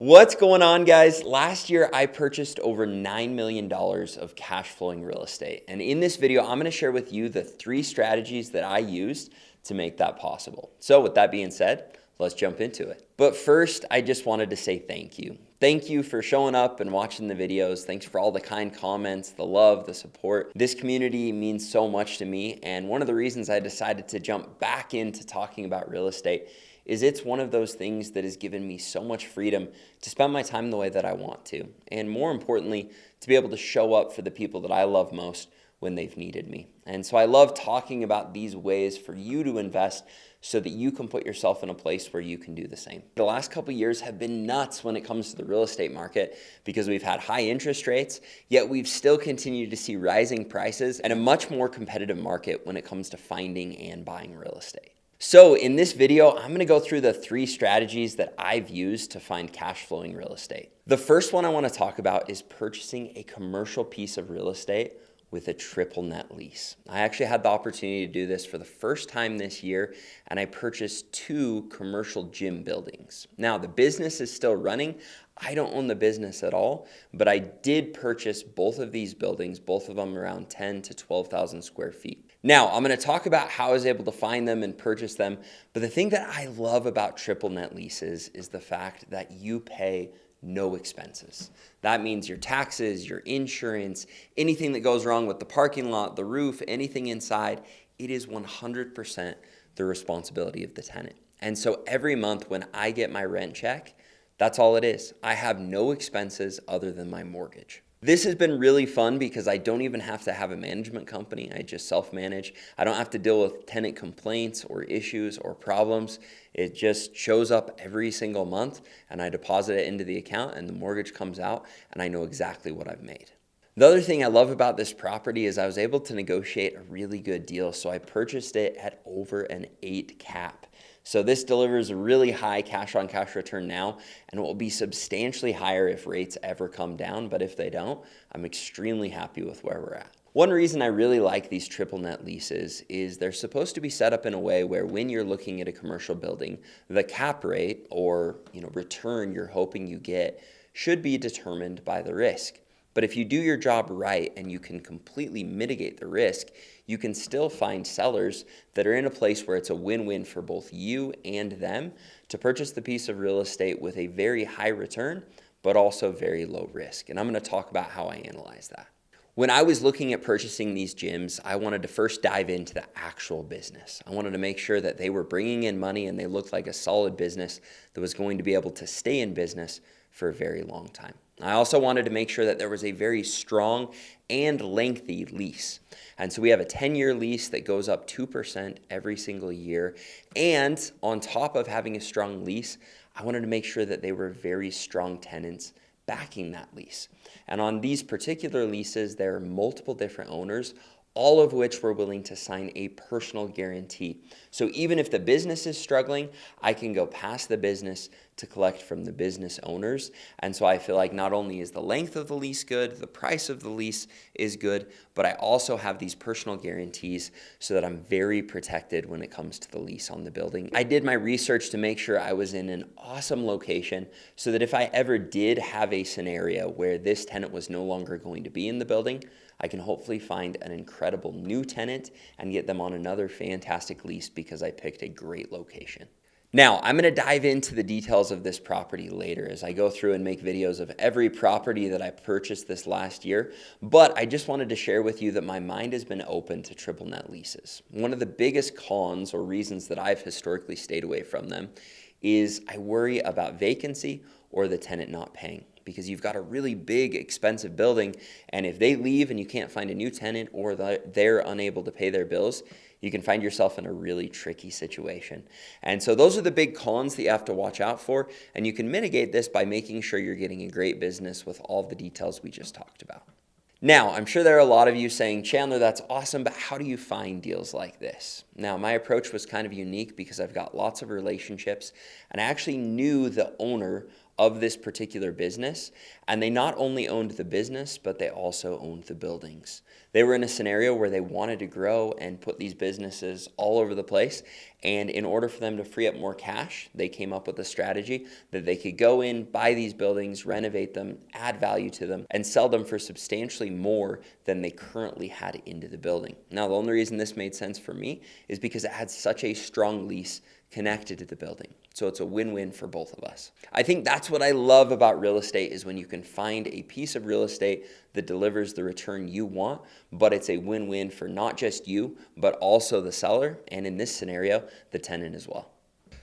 What's going on, guys? Last year, I purchased over $9 million of cash flowing real estate. And in this video, I'm gonna share with you the 3 strategies that I used to make that possible. So with that being said, let's jump into it. But first, I just wanted to say thank you. Thank you for showing up and watching the videos. Thanks for all the kind comments, the love, the support. This community means so much to me. And one of the reasons I decided to jump back into talking about real estate is it's one of those things that has given me so much freedom to spend my time the way that I want to. And more importantly, to be able to show up for the people that I love most when they've needed me. And so I love talking about these ways for you to invest so that you can put yourself in a place where you can do the same. The last couple of years have been nuts when it comes to the real estate market because we've had high interest rates, yet we've still continued to see rising prices and a much more competitive market when it comes to finding and buying real estate. So in this video, I'm gonna go through the 3 strategies that I've used to find cash flowing real estate. The first one I wanna talk about is purchasing a commercial piece of real estate with a triple net lease. I actually had the opportunity to do this for the first time this year, and I purchased 2 commercial gym buildings. Now, the business is still running. I don't own the business at all, but I did purchase both of these buildings, both of them around 10 to 12,000 square feet. Now, I'm gonna talk about how I was able to find them and purchase them, but the thing that I love about triple net leases is the fact that you pay no expenses. That means your taxes, your insurance, anything that goes wrong with the parking lot, the roof, anything inside, it is 100% the responsibility of the tenant. And so every month when I get my rent check, that's all it is. I have no expenses other than my mortgage. This has been really fun because I don't even have to have a management company. I just self-manage. I don't have to deal with tenant complaints or issues or problems. It just shows up every single month and I deposit it into the account and the mortgage comes out and I know exactly what I've made. The other thing I love about this property is I was able to negotiate a really good deal. So I purchased it at over an 8 cap. So this delivers a really high cash on cash return now, and it will be substantially higher if rates ever come down. But if they don't, I'm extremely happy with where we're at. One reason I really like these triple net leases is they're supposed to be set up in a way where when you're looking at a commercial building, the cap rate or return you're hoping you get should be determined by the risk. But if you do your job right and you can completely mitigate the risk, you can still find sellers that are in a place where it's a win-win for both you and them to purchase the piece of real estate with a very high return, but also very low risk. And I'm gonna talk about how I analyze that. When I was looking at purchasing these gyms, I wanted to first dive into the actual business. I wanted to make sure that they were bringing in money and they looked like a solid business that was going to be able to stay in business for a very long time. I also wanted to make sure that there was a very strong and lengthy lease. And so we have a 10-year lease that goes up 2% every single year. And on top of having a strong lease, I wanted to make sure that they were very strong tenants backing that lease. And on these particular leases, there are multiple different owners, all of which were willing to sign a personal guarantee. So even if the business is struggling, I can go past the business to collect from the business owners. And so I feel like not only is the length of the lease good, the price of the lease is good, but I also have these personal guarantees so that I'm very protected when it comes to the lease on the building. I did my research to make sure I was in an awesome location so that if I ever did have a scenario where this tenant was no longer going to be in the building, I can hopefully find an incredible new tenant and get them on another fantastic lease because I picked a great location. Now, I'm gonna dive into the details of this property later as I go through and make videos of every property that I purchased this last year, but I just wanted to share with you that my mind has been open to triple net leases. One of the biggest cons or reasons that I've historically stayed away from them is I worry about vacancy or the tenant not paying. Because you've got a really big, expensive building, and if they leave and you can't find a new tenant or they're unable to pay their bills, you can find yourself in a really tricky situation. And so those are the big cons that you have to watch out for, and you can mitigate this by making sure you're getting a great business with all the details we just talked about. Now, I'm sure there are a lot of you saying, Chandler, that's awesome, but how do you find deals like this? Now, my approach was kind of unique because I've got lots of relationships, and I actually knew the owner of this particular business, and they not only owned the business, but they also owned the buildings. They were in a scenario where they wanted to grow and put these businesses all over the place, and in order for them to free up more cash, they came up with a strategy that they could go in, buy these buildings, renovate them, add value to them, and sell them for substantially more than they currently had into the building. Now, the only reason this made sense for me is because it had such a strong lease connected to the building. So it's a win-win for both of us. I think that's what I love about real estate, is when you can find a piece of real estate that delivers the return you want, but it's a win-win for not just you, but also the seller, and in this scenario, the tenant as well.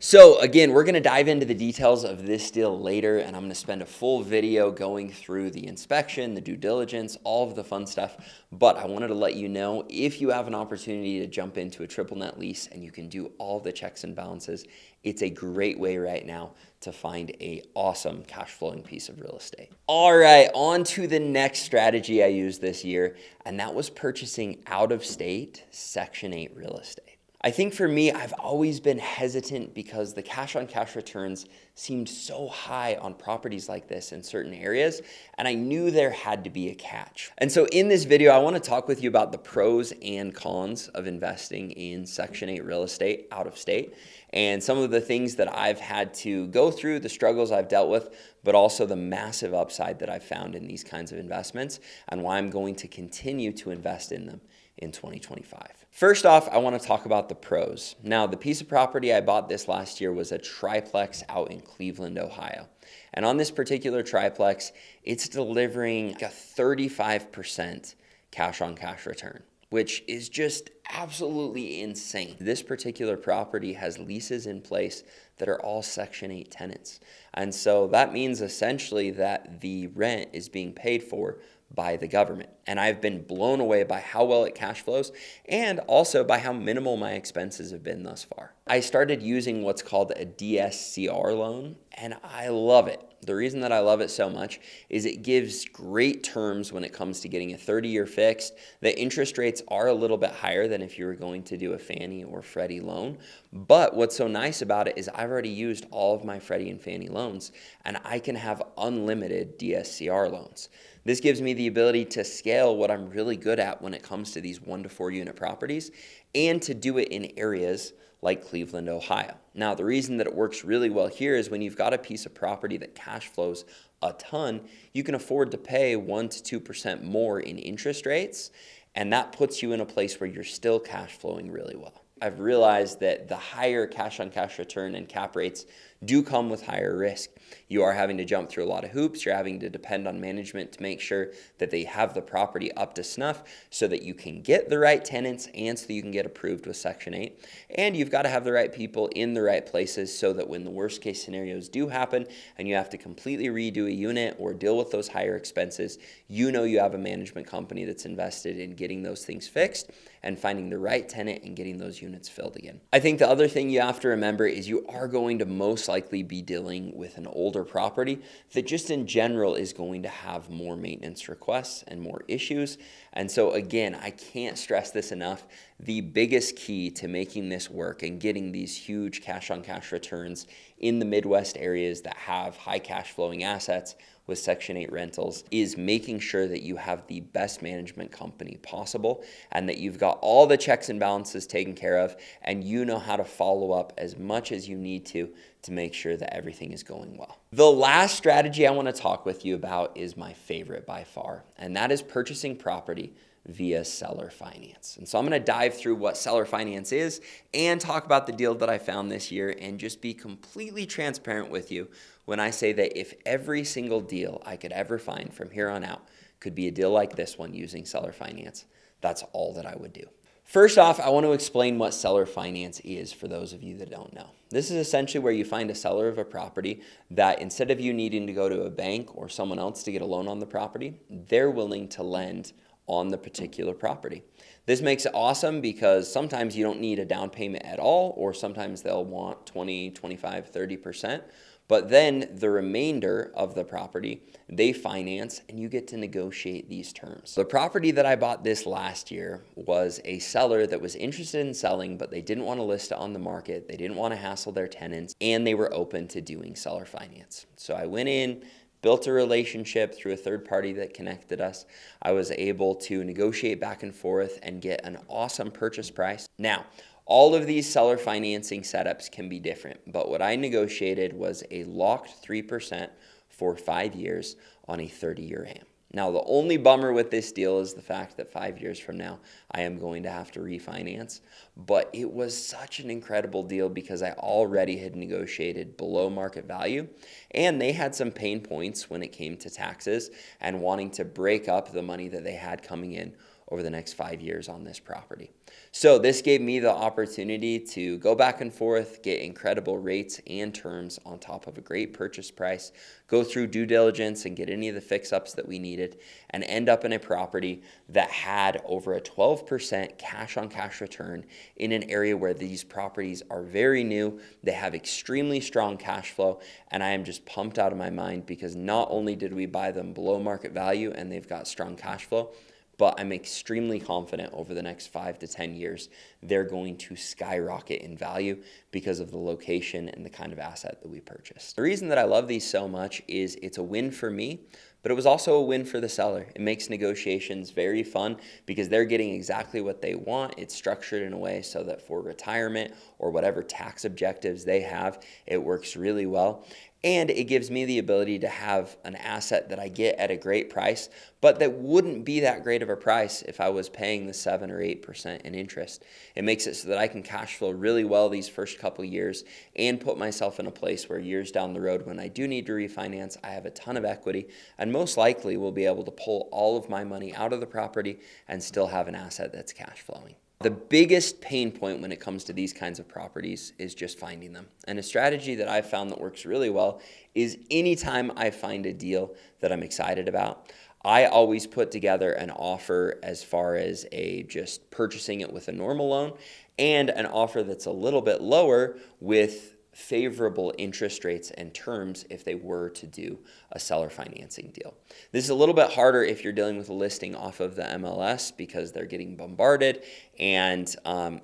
So again, we're going to dive into the details of this deal later, and I'm going to spend a full video going through the inspection, the due diligence, all of the fun stuff. But I wanted to let you know, if you have an opportunity to jump into a triple net lease and you can do all the checks and balances, it's a great way right now to find a awesome cash flowing piece of real estate. All right, on to the next strategy I used this year, and that was purchasing out of state Section 8 real estate. I think for me, I've always been hesitant because the cash on cash returns seemed so high on properties like this in certain areas, and I knew there had to be a catch. And so in this video, I want to talk with you about the pros and cons of investing in Section 8 real estate out of state, and some of the things that I've had to go through, the struggles I've dealt with, but also the massive upside that I've found in these kinds of investments, and why I'm going to continue to invest in them in 2025. First off, I want to talk about the pros. Now, the piece of property I bought this last year was a triplex out in Cleveland, Ohio. And on this particular triplex, it's delivering a 35% cash on cash return, which is just absolutely insane. This particular property has leases in place that are all Section 8 tenants. And so that means essentially that the rent is being paid for by the government. And I've been blown away by how well it cash flows, and also by how minimal my expenses have been thus far. I started using what's called a DSCR loan, and I love it. The reason that I love it so much is it gives great terms when it comes to getting a 30-year fixed. The interest rates are a little bit higher than if you were going to do a Fannie or Freddie loan. But what's so nice about it is I've already used all of my Freddie and Fannie loans, and I can have unlimited DSCR loans. This gives me the ability to scale what I'm really good at when it comes to these 1 to 4 unit properties, and to do it in areas like Cleveland, Ohio. Now, the reason that it works really well here is when you've got a piece of property that cash flows a ton, you can afford to pay 1 to 2% more in interest rates, and that puts you in a place where you're still cash flowing really well. I've realized that the higher cash on cash return and cap rates do come with higher risk. You are having to jump through a lot of hoops. You're having to depend on management to make sure that they have the property up to snuff so that you can get the right tenants and so that you can get approved with Section 8. And you've got to have the right people in the right places so that when the worst case scenarios do happen and you have to completely redo a unit or deal with those higher expenses, you know you have a management company that's invested in getting those things fixed and finding the right tenant and getting those units filled again. I think the other thing you have to remember is you are going to most likely be dealing with an older property that just in general is going to have more maintenance requests and more issues. And so again, I can't stress this enough. The biggest key to making this work and getting these huge cash on cash returns in the Midwest areas that have high cash flowing assets with Section 8 rentals is making sure that you have the best management company possible and that you've got all the checks and balances taken care of, and you know how to follow up as much as you need to make sure that everything is going well. The last strategy I want to talk with you about is my favorite by far, and that is purchasing property via seller finance. And so I'm going to dive through what seller finance is and talk about the deal that I found this year, and just be completely transparent with you when I say that if every single deal I could ever find from here on out could be a deal like this one using seller finance, that's all that I would do. First off, I want to explain what seller finance is for those of you that don't know. This is essentially where you find a seller of a property that instead of you needing to go to a bank or someone else to get a loan on the property, they're willing to lend on the particular property. This makes it awesome because sometimes you don't need a down payment at all, or sometimes they'll want 20, 25, 30%. But then the remainder of the property, they finance and you get to negotiate these terms. The property that I bought this last year was a seller that was interested in selling, but they didn't want to list it on the market. They didn't want to hassle their tenants, and they were open to doing seller finance. So I went in, built a relationship through a third party that connected us. I was able to negotiate back and forth and get an awesome purchase price. Now, all of these seller financing setups can be different, but what I negotiated was a locked 3% for 5 years on a 30-year AM. Now, the only bummer with this deal is the fact that 5 years from now, I am going to have to refinance. But it was such an incredible deal because I already had negotiated below market value, and they had some pain points when it came to taxes and wanting to break up the money that they had coming in over the next 5 years on this property. So this gave me the opportunity to go back and forth, get incredible rates and terms on top of a great purchase price, go through due diligence and get any of the fix-ups that we needed, and end up in a property that had over a 12% cash-on-cash return in an area where these properties are very new. They have extremely strong cash flow, and I am just pumped out of my mind because not only did we buy them below market value and they've got strong cash flow, but I'm extremely confident over the next 5 to 10 years, they're going to skyrocket in value because of the location and the kind of asset that we purchased. The reason that I love these so much is it's a win for me, but it was also a win for the seller. It makes negotiations very fun because they're getting exactly what they want. It's structured in a way so that for retirement or whatever tax objectives they have, it works really well. And it gives me the ability to have an asset that I get at a great price, but that wouldn't be that great of a price if I was paying the 7 or 8% in interest. It makes it so that I can cash flow really well these first couple years and put myself in a place where years down the road when I do need to refinance, I have a ton of equity and most likely will be able to pull all of my money out of the property and still have an asset that's cash flowing. The biggest pain point when it comes to these kinds of properties is just finding them. And a strategy that I've found that works really well is anytime I find a deal that I'm excited about, I always put together an offer as far as just purchasing it with a normal loan and an offer that's a little bit lower with favorable interest rates and terms if they were to do a seller financing deal. This is a little bit harder if you're dealing with a listing off of the MLS because they're getting bombarded, and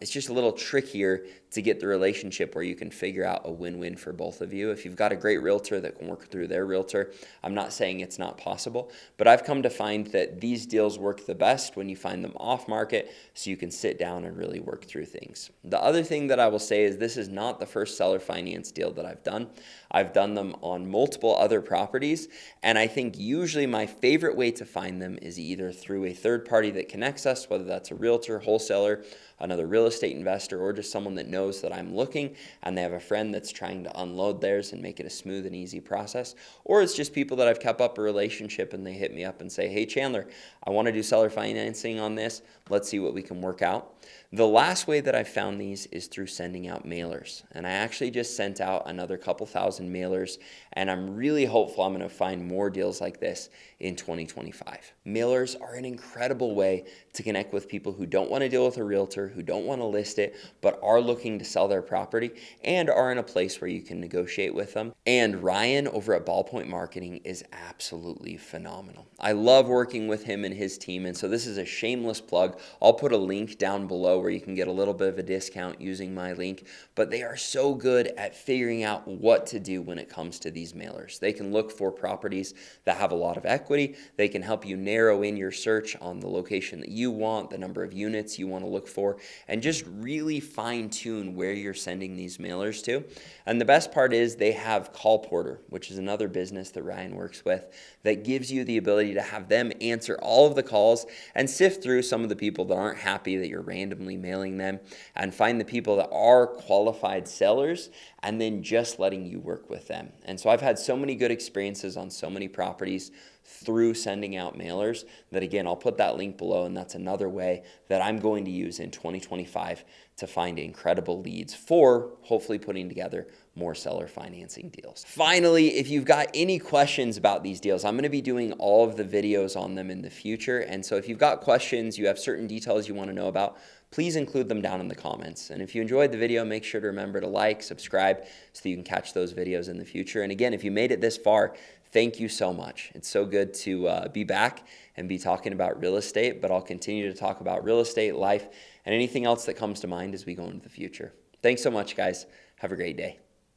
it's just a little trickier to get the relationship where you can figure out a win-win for both of you. If you've got a great realtor that can work through their realtor, I'm not saying it's not possible, but I've come to find that these deals work the best when you find them off market so you can sit down and really work through things. The other thing that I will say is this is not the first seller finance deal that I've done. I've done them on multiple other properties, and I think usually my favorite way to find them is either through a third party that connects us, whether that's a realtor, wholesaler, another real estate investor, or just someone that knows that I'm looking and they have a friend that's trying to unload theirs and make it a smooth and easy process. Or it's just people that I've kept up a relationship and they hit me up and say, hey, Chandler, I want to do seller financing on this. Let's see what we can work out. The last way that I found these is through sending out mailers. And I actually just sent out another couple thousand mailers, and I'm really hopeful I'm going to find more deals like this in 2025. Mailers are an incredible way to connect with people who don't want to deal with a realtor, who don't want to list it, but are looking to sell their property and are in a place where you can negotiate with them. And Ryan over at Ballpoint Marketing is absolutely phenomenal. I love working with him and his team, and so this is a shameless plug. I'll put a link down below where you can get a little bit of a discount using my link, but they are so good at figuring out what to do when it comes to these mailers. They can look for properties that have a lot of equity. They can help you narrow in your search on the location that you want, the number of units you want to look for, and just really fine tune where you're sending these mailers to. And the best part is they have Call Porter, which is another business that Ryan works with, that gives you the ability to have them answer all of the calls and sift through some of the people that aren't happy that you're randomly mailing them and find the people that are qualified sellers and then just letting you work with them. And so I've had so many good experiences on so many properties through sending out mailers. That again, I'll put that link below, and that's another way that I'm going to use in 2025 to find incredible leads for hopefully putting together more seller financing deals. Finally, if you've got any questions about these deals, I'm going to be doing all of the videos on them in the future. And so if you've got questions, you have certain details you want to know about, please include them down in the comments. And if you enjoyed the video, make sure to remember to like, subscribe, so that you can catch those videos in the future. And again, if you made it this far, thank you so much. It's so good to be back and be talking about real estate, but I'll continue to talk about real estate, life, and anything else that comes to mind as we go into the future. Thanks so much, guys. Have a great day.